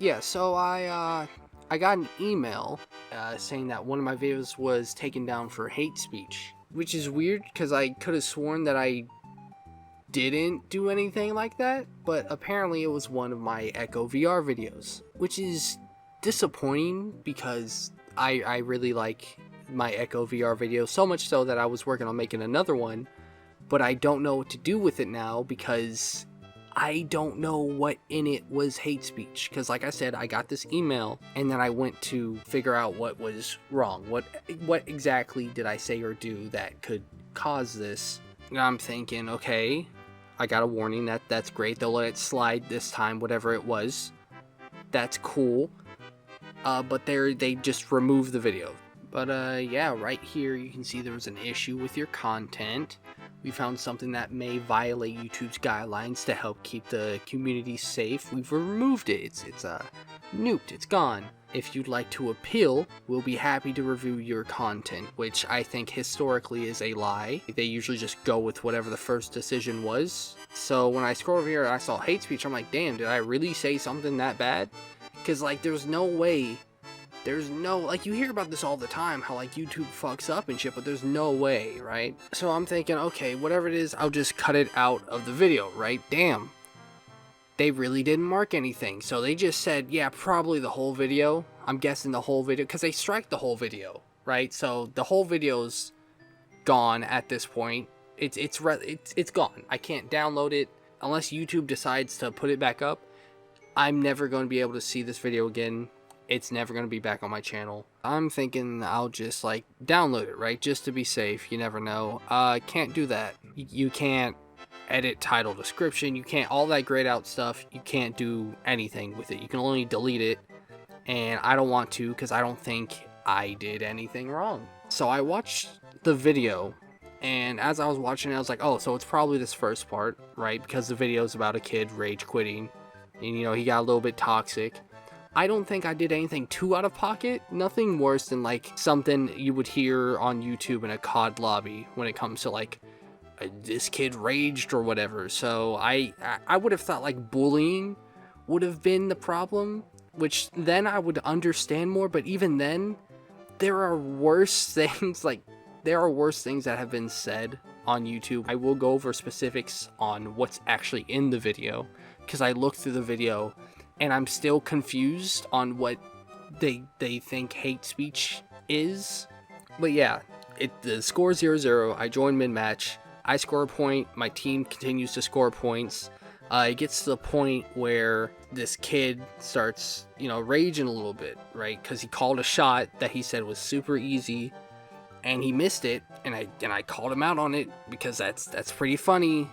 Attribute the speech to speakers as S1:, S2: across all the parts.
S1: Yeah, so I got an email saying that one of my videos was taken down for hate speech, which is weird because I could have sworn that I didn't do anything like that, but apparently it was one of my Echo VR videos, which is disappointing because I really like my Echo VR video, so much so that I was working on making another one, but I don't know what to do with it now because I don't know what in it was hate speech. Because like I said, I got this email and then I went to figure out what was wrong. What exactly did I say or do that could cause this? And I'm thinking, okay, I got a warning, that's great. They'll let it slide this time, whatever it was. That's cool. But they just removed the video. But yeah, right here you can see there was an issue with your content. We found something that may violate YouTube's guidelines to help keep the community safe. We've removed it. It's nuked. It's gone. If you'd like to appeal, we'll be happy to review your content, which I think historically is a lie. They usually just go with whatever the first decision was. So when I scroll over here and I saw hate speech, I'm like, damn, did I really say something that bad? Because like there's no way. There's no, like, you hear about this all the time, how, like, YouTube fucks up and shit, but there's no way, right? So I'm thinking, okay, whatever it is, I'll just cut it out of the video, right? Damn. They really didn't mark anything. So they just said, yeah, probably the whole video. I'm guessing the whole video, because they strike the whole video, right? So the whole video's gone at this point. It's gone. I can't download it unless YouTube decides to put it back up. I'm never going to be able to see this video again. It's never going to be back on my channel. I'm thinking I'll just like download it, right? Just to be safe. You never know. Can't do that. You can't edit title, description. You can't, all that grayed out stuff. You can't do anything with it. You can only delete it. And I don't want to because I don't think I did anything wrong. So I watched the video, and as I was watching it, I was like, oh, so it's probably this first part, right? Because the video is about a kid rage quitting. And you know, he got a little bit toxic. I don't think I did anything too out of pocket. Nothing worse than like something you would hear on YouTube in a COD lobby when it comes to like this kid raged or whatever. So I would have thought like bullying would have been the problem, which then I would understand more. But even then, there are worse things. Like there are worse things that have been said on YouTube. I will go over specifics on what's actually in the video because I looked through the video and I'm still confused on what they think hate speech is. But yeah, the score 0-0. I join mid-match. I score a point. My team continues to score points. It gets to the point where this kid starts, you know, raging a little bit, right? Because he called a shot that he said was super easy, and he missed it. And I called him out on it because that's pretty funny.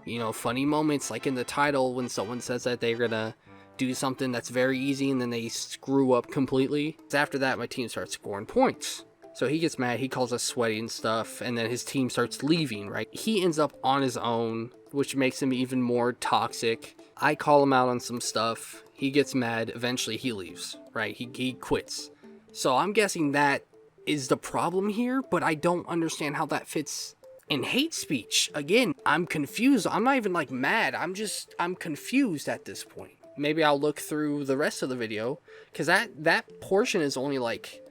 S1: You know, funny moments like in the title when someone says that they're gonna do something that's very easy and then they screw up completely. After that, my team starts scoring points. So he gets mad, he calls us sweaty and stuff, and then his team starts leaving, right? He ends up on his own, which makes him even more toxic. I call him out on some stuff. He gets mad. Eventually he leaves, right? He quits. So I'm guessing that is the problem here, but I don't understand how that fits in hate speech. Again, I'm confused. I'm not even like mad. I'm confused at this point. Maybe I'll look through the rest of the video because that portion is only like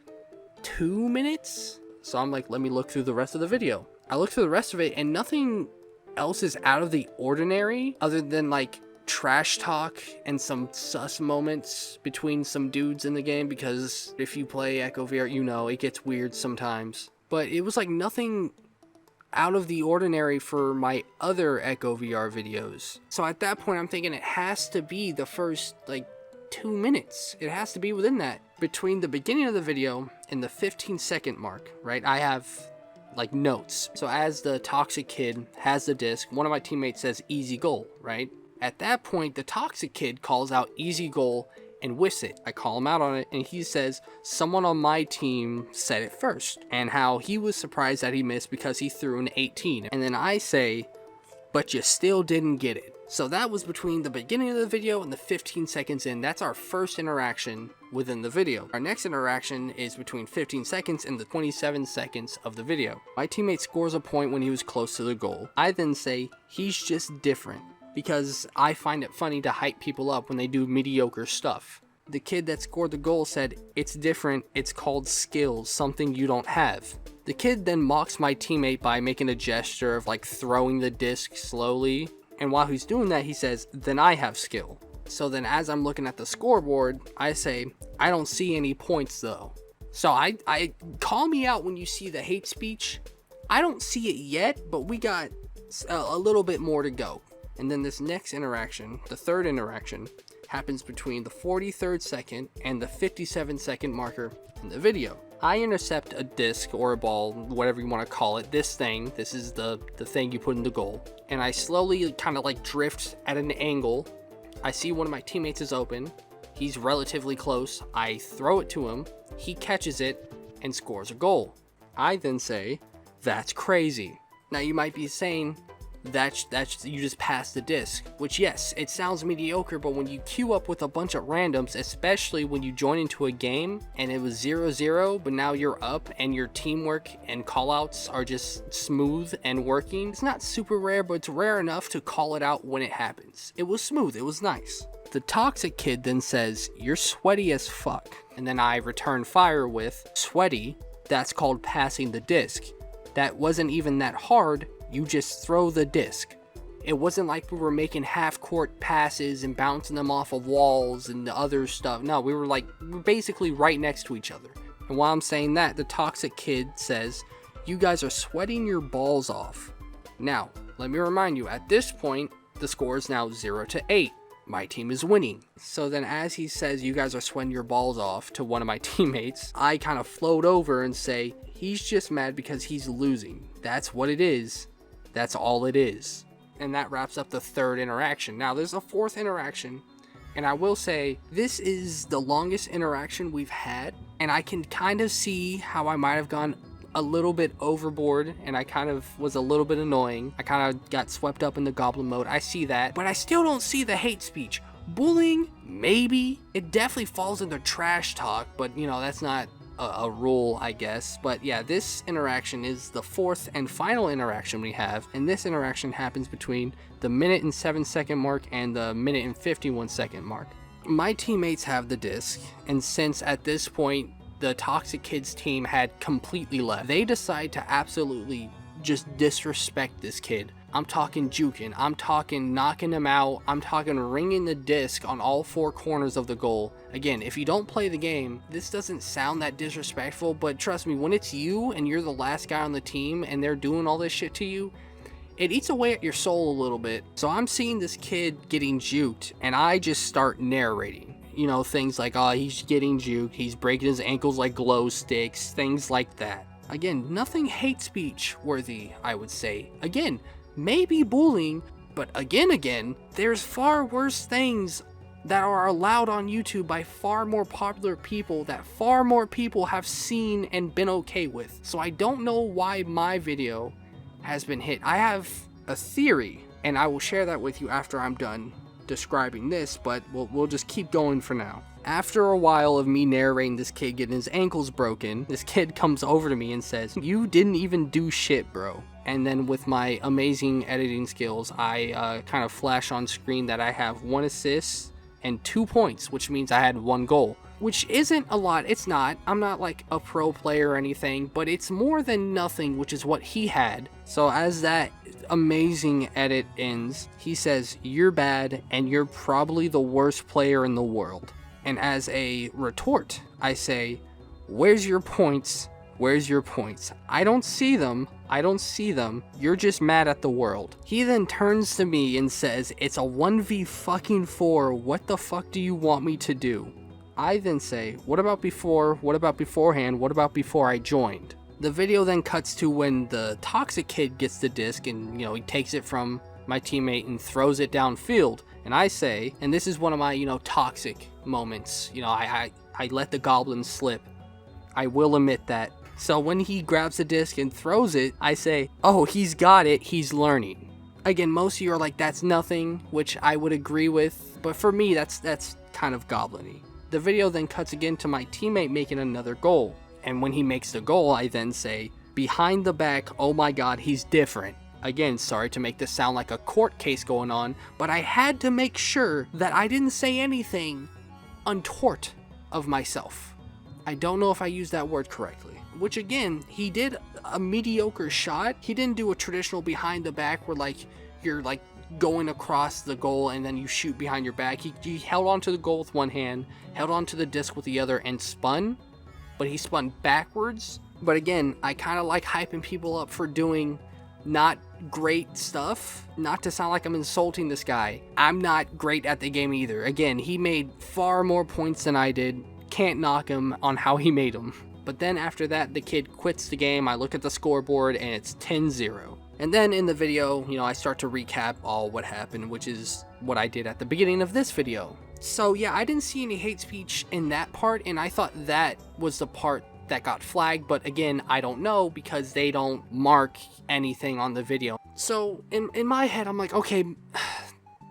S1: 2 minutes. So I'm like, let me look through the rest of the video. I look through the rest of it and nothing else is out of the ordinary other than like trash talk and some sus moments between some dudes in the game, because if you play Echo VR, you know it gets weird sometimes. But it was like nothing out of the ordinary for my other Echo VR videos. So at that point, I'm thinking it has to be the first like 2 minutes. It has to be within that. Between the beginning of the video and the 15-second mark, right? I have like notes. So as the toxic kid has the disc, one of my teammates says easy goal, right? At that point, the toxic kid calls out easy goal and whiffs it. I call him out on it and he says someone on my team said it first and how he was surprised that he missed because he threw an 18. And then I say, but you still didn't get it. So that was between the beginning of the video and the 15 seconds in. That's our first interaction within the video. Our next interaction is between 15 seconds and the 27 seconds of the video. My teammate scores a point when he was close to the goal. I then say, he's just different, because I find it funny to hype people up when they do mediocre stuff. The kid that scored the goal said, "It's different, it's called skills, something you don't have." The kid then mocks my teammate by making a gesture of like throwing the disc slowly, and while he's doing that he says, "Then I have skill." So then as I'm looking at the scoreboard, I say, "I don't see any points though." So I call me out when you see the hate speech. I don't see it yet, but we got a little bit more to go. And then this next interaction, the third interaction, happens between the 43rd second and the 57-second marker in the video. I intercept a disc or a ball, whatever you want to call it, this is the thing you put in the goal, and I slowly kind of like drift at an angle. I see one of my teammates is open, he's relatively close, I throw it to him, he catches it and scores a goal. I then say, "That's crazy." Now you might be saying, that's you just passed the disc, which yes, it sounds mediocre, but when you queue up with a bunch of randoms, especially when you join into a game and it was 0-0, but now you're up and your teamwork and callouts are just smooth and working, it's not super rare, but it's rare enough to call it out when it happens. It was smooth, it was nice. The toxic kid then says, "You're sweaty as fuck," and then I return fire with, "Sweaty? That's called passing the disc. That wasn't even that hard. You just throw the disc." It wasn't like we were making half-court passes and bouncing them off of walls and the other stuff. No, we were basically right next to each other. And while I'm saying that, the toxic kid says, "You guys are sweating your balls off." Now, let me remind you, at this point, the score is now 0-8. My team is winning. So then as he says, "You guys are sweating your balls off" to one of my teammates, I kind of float over and say, "He's just mad because he's losing. That's what it is. That's all it is." And that wraps up the third interaction. Now there's a fourth interaction, and I will say this is the longest interaction we've had, and I can kind of see how I might have gone a little bit overboard, and I kind of was a little bit annoying. I kind of got swept up in the goblin mode. I see that, but I still don't see the hate speech. Bullying, maybe. It definitely falls into trash talk, but you know, that's not a rule, I guess. But yeah, this interaction is the fourth and final interaction we have, and this interaction happens between the 1:07 mark and the 1:51 mark. My teammates have the disc, and since at this point the toxic kids team had completely left, they decide to absolutely just disrespect this kid. I'm talking juking, I'm talking knocking him out, I'm talking ringing the disc on all four corners of the goal. Again, if you don't play the game, this doesn't sound that disrespectful, but trust me, when it's you and you're the last guy on the team and they're doing all this shit to you, it eats away at your soul a little bit. So I'm seeing this kid getting juked, and I just start narrating. You know, things like, "Oh, he's getting juked, he's breaking his ankles like glow sticks," things like that. Again, nothing hate speech worthy, I would say. Again, maybe bullying, but again, there's far worse things that are allowed on YouTube by far more popular people that far more people have seen and been okay with. So I don't know why my video has been hit. I have a theory, and I will share that with you after I'm done describing this, but we'll just keep going for now. After a while of me narrating this kid getting his ankles broken, this kid comes over to me and says, "You didn't even do shit, bro." And then with my amazing editing skills, I kind of flash on screen that I have 1 assist and 2 points, which means I had 1 goal, which isn't a lot. It's not. I'm not like a pro player or anything, but it's more than nothing, which is what he had. So as that amazing edit ends, he says, "You're bad and you're probably the worst player in the world." And as a retort, I say, "Where's your points? Where's your points? I don't see them. I don't see them. You're just mad at the world." He then turns to me and says, "It's a 1v4. What the fuck do you want me to do?" I then say, "What about before? What about beforehand? What about before I joined?" The video then cuts to when the toxic kid gets the disc and, you know, he takes it from my teammate and throws it downfield. And I say, and this is one of my, you know, toxic moments, you know, I let the goblin slip. I will admit that. So when he grabs the disc and throws it, I say, "Oh, he's got it, he's learning." Again, most of you are like, "That's nothing," which I would agree with, but for me, that's kind of goblin-y. The video then cuts again to my teammate making another goal. And when he makes the goal, I then say, "Behind the back, oh my god, he's different." Again, sorry to make this sound like a court case going on, but I had to make sure that I didn't say anything untort of myself. I don't know if I used that word correctly. Which again, he did a mediocre shot. He didn't do a traditional behind the back where like you're like going across the goal and then you shoot behind your back. He held onto the goal with one hand, held onto the disc with the other, and spun. But he spun backwards. But again, I kind of like hyping people up for doing not great stuff. Not to sound like I'm insulting this guy. I'm not great at the game either. Again, he made far more points than I did. Can't knock him on how he made them. But then after that, the kid quits the game. I look at the scoreboard and it's 10-0. And then in the video, I start to recap all what happened, which is what I did at the beginning of this video. So yeah, I didn't see any hate speech in that part, and I thought that was the part that got flagged, but again, I don't know because they don't mark anything on the video. So in my head, I'm like, okay,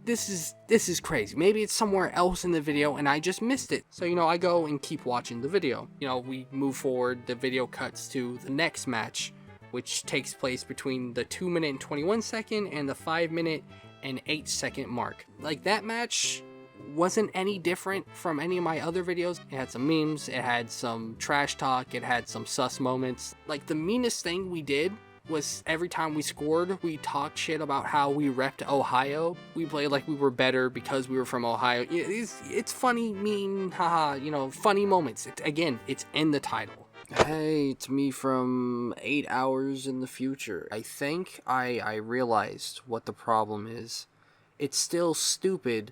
S1: this is crazy. Maybe it's somewhere else in the video and I just missed it. So, I go and keep watching the video. We move forward, the video cuts to the next match, which takes place between the 2-minute and 21 second and the 5-minute and 8-second mark. Like, that match wasn't any different from any of my other videos. It had some memes, it had some trash talk, it had some sus moments. Like, the meanest thing we did was every time we scored, we talked shit about how we repped Ohio. We played like we were better because we were from Ohio. It's funny, mean, haha, funny moments. Again, it's in the title. Hey, it's me from 8 hours in the future. I think I realized what the problem is. It's still stupid.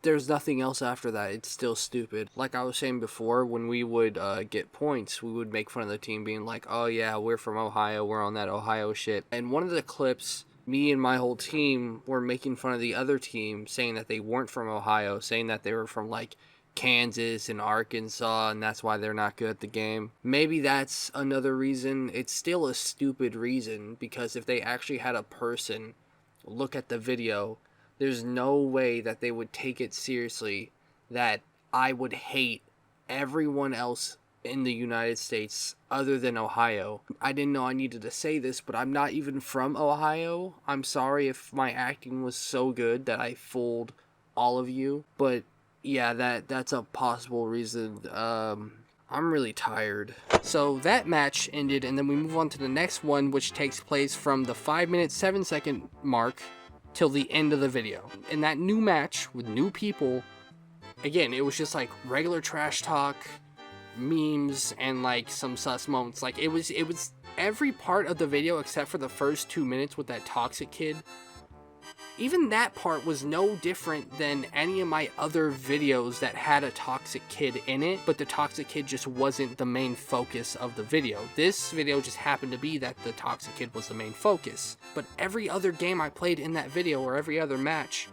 S1: There's nothing else after that. It's still stupid. Like I was saying before, when we would get points, we would make fun of the team being like, oh yeah, we're from Ohio, we're on that Ohio shit. And one of the clips, me and my whole team were making fun of the other team, saying that they weren't from Ohio, saying that they were from like Kansas and Arkansas, and that's why they're not good at the game. Maybe that's another reason. It's still a stupid reason, because if they actually had a person look at the video, there's no way that they would take it seriously that I would hate everyone else in the United States other than Ohio. I didn't know I needed to say this, but I'm not even from Ohio. I'm sorry if my acting was so good that I fooled all of you, but yeah, that's a possible reason. I'm really tired. So that match ended, and then we move on to the next one, which takes place from the 5-minute 7-second mark till the end of the video. In that new match with new people, again, it was just like regular trash talk, memes, and like some sus moments. Like it was every part of the video except for the first 2 minutes with that toxic kid. Even that part was no different than any of my other videos that had a toxic kid in it, but the toxic kid just wasn't the main focus of the video. This video just happened to be that the toxic kid was the main focus. But every other game I played in that video, or every other match,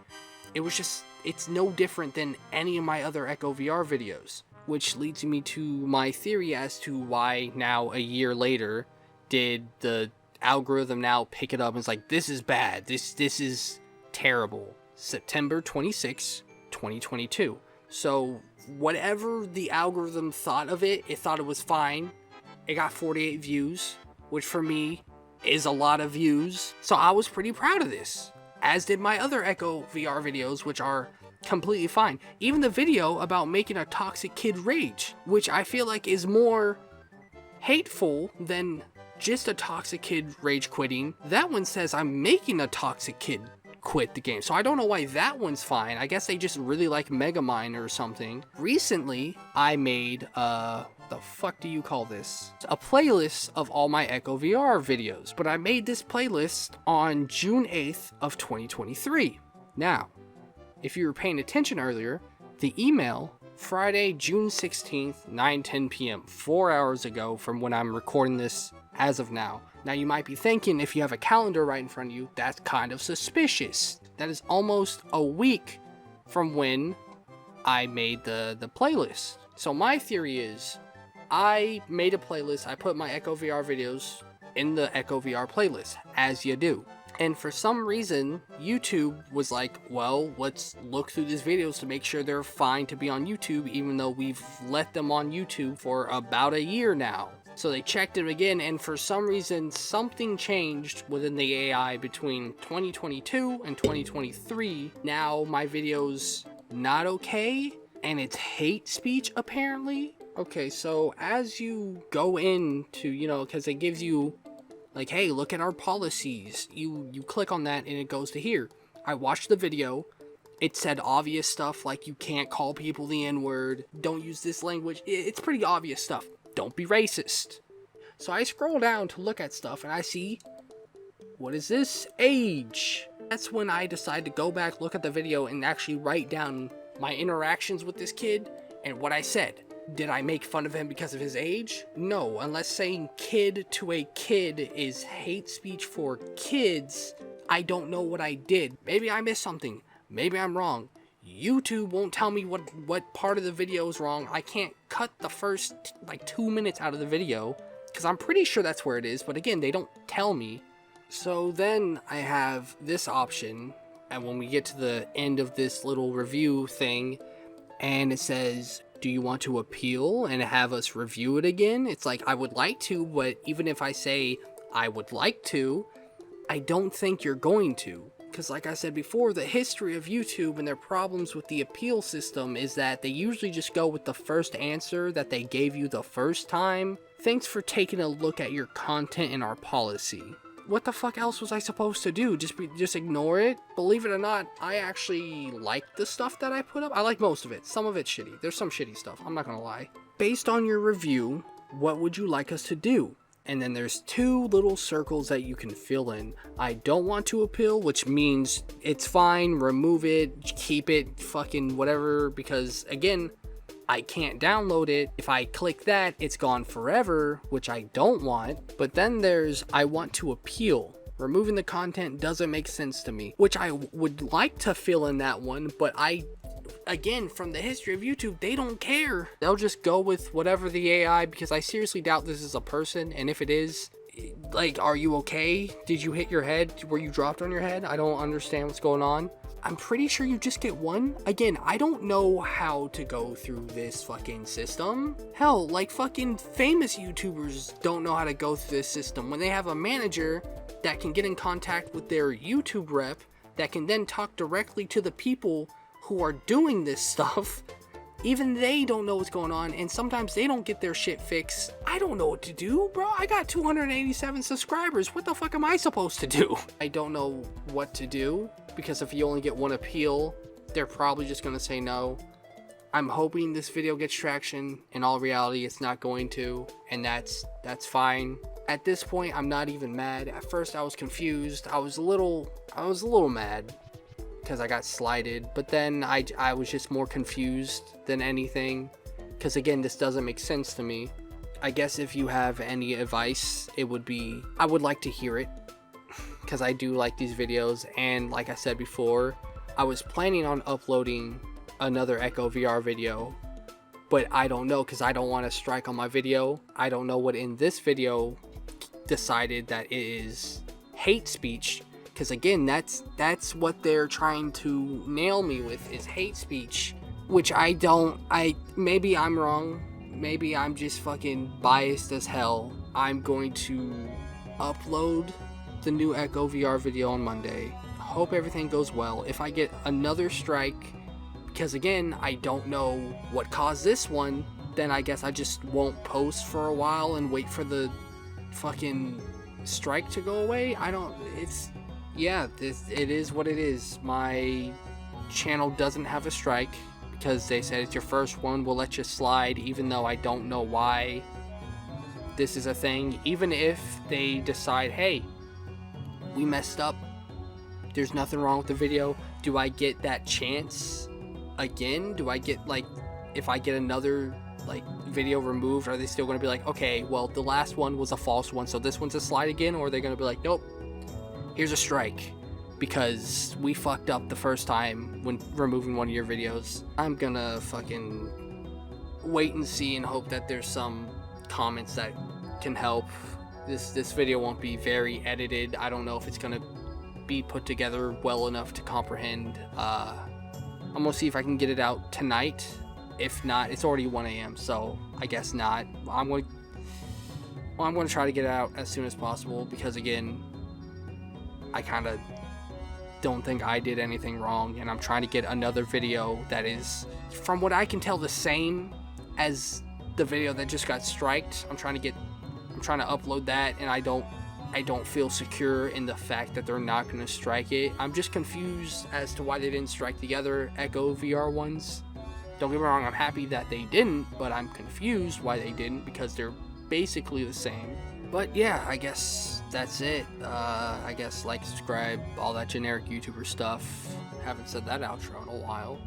S1: it's no different than any of my other Echo VR videos. Which leads me to my theory as to why now, a year later, did the algorithm now pick it up and it's like, this is bad, this is terrible. September 26, 2022. So whatever the algorithm thought of it, it thought it was fine. It got 48 views, which for me is a lot of views. So I was pretty proud of this, as did my other Echo VR videos, which are completely fine. Even the video about making a toxic kid rage, which I feel like is more hateful than just a toxic kid rage quitting. That one says I'm making a toxic kid quit the game. So I don't know why that one's fine. I guess they just really like Megamind or something. Recently, I made, the fuck do you call this? A playlist of all my Echo VR videos. But I made this playlist on June 8th of 2023. Now, if you were paying attention earlier, the email, Friday, June 16th, 9:10 p.m., 4 hours ago from when I'm recording this as of now. Now you might be thinking, if you have a calendar right in front of you, that's kind of suspicious. That is almost a week from when I made the playlist. So my theory is, I made a playlist, I put my Echo VR videos in the Echo VR playlist, as you do. And for some reason, YouTube was like, well, let's look through these videos to make sure they're fine to be on YouTube, even though we've let them on YouTube for about a year now. So they checked it again, and for some reason, something changed within the AI between 2022 and 2023. Now my videos not okay, and it's hate speech apparently. Okay, so as you go into, you know, because it gives you like, hey, look at our policies. You click on that and it goes to here. I watched the video. It said obvious stuff like you can't call people the N-word, don't use this language. It's pretty obvious stuff. Don't be racist. So I scroll down to look at stuff and I see, what is this? Age. That's when I decide to go back, look at the video, and actually write down my interactions with this kid and what I said. Did I make fun of him because of his age? No, unless saying kid to a kid is hate speech for kids, I don't know what I did. Maybe I missed something. Maybe I'm wrong. YouTube won't tell me what part of the video is wrong. I can't cut the first like 2 minutes out of the video because I'm pretty sure that's where it is, but again, they don't tell me. So then I have this option, and when we get to the end of this little review thing, and it says, do you want to appeal and have us review it again? It's like, I would like to, but even if I say I would like to, I don't think you're going to. Because like I said before, the history of YouTube and their problems with the appeal system is that they usually just go with the first answer that they gave you the first time. Thanks for taking a look at your content in our policy. What the fuck else was I supposed to do? Just ignore it? Believe it or not, I actually like the stuff that I put up. I like most of it. Some of it's shitty. There's some shitty stuff, I'm not gonna lie. Based on your review, what would you like us to do? And then there's 2 little circles that you can fill in. I don't want to appeal, which means it's fine, remove it, keep it, fucking whatever, because again, I can't download it. If I click that, it's gone forever, which I don't want. But then there's I want to appeal. Removing the content doesn't make sense to me, which I would like to fill in that one, but again, from the history of YouTube, they don't care. They'll just go with whatever the AI, because I seriously doubt this is a person, and if it is, like, are you okay? Did you hit your head? Were you dropped on your head? I don't understand what's going on. I'm pretty sure you just get one. Again, I don't know how to go through this fucking system. Hell, like fucking famous YouTubers don't know how to go through this system. When they have a manager that can get in contact with their YouTube rep, that can then talk directly to the people who are doing this stuff, even they don't know what's going on, and sometimes they don't get their shit fixed. I don't know what to do, bro. I got 287 subscribers. What the fuck am I supposed to do? I don't know what to do, because if you only get one appeal, they're probably just gonna say no. I'm hoping this video gets traction. In all reality, it's not going to, and that's fine. At this point, I'm not even mad. At first, I was confused. I was a little mad because I got slighted, but then I was just more confused than anything, because again, this doesn't make sense to me. I guess if you have any advice, it would be, I would like to hear it, because I do like these videos, and like I said before, I was planning on uploading another Echo VR video, but I don't know, because I don't want to strike on my video. I don't know what in this video decided that it is hate speech, because again, that's what they're trying to nail me with, is hate speech, which maybe I'm wrong, maybe I'm just fucking biased as hell. I'm going to upload the new Echo VR video on Monday. Hope everything goes well. If I get another strike, because again, I don't know what caused this one, then I guess I just won't post for a while and wait for the fucking strike to go away. It is what it is. My channel doesn't have a strike because they said it's your first one, we'll let you slide, even though I don't know why this is a thing. Even if they decide, hey, we messed up, there's nothing wrong with the video, do I get that chance again? Do I get, like, if I get another like video removed, are they still going to be like, okay, well, the last one was a false one, so this one's a slide again? Or are they going to be like, nope, here's a strike because we fucked up the first time when removing one of your videos? I'm gonna fucking wait and see and hope that there's some comments that can help. This video won't be very edited. I don't know if it's gonna be put together well enough to comprehend. I'm gonna see if I can get it out tonight. If not, it's already 1 a.m, so I guess not. I'm gonna try to get it out as soon as possible, because again, I kind of don't think I did anything wrong, and I'm trying to get another video that is, from what I can tell, the same as the video that just got striked. I'm trying to upload that, and I don't feel secure in the fact that they're not going to strike it. I'm just confused as to why they didn't strike the other Echo VR ones. Don't get me wrong, I'm happy that they didn't, but I'm confused why they didn't, because they're basically the same. But yeah, I guess that's it. I guess like, subscribe, all that generic YouTuber stuff. Haven't said that outro in a while.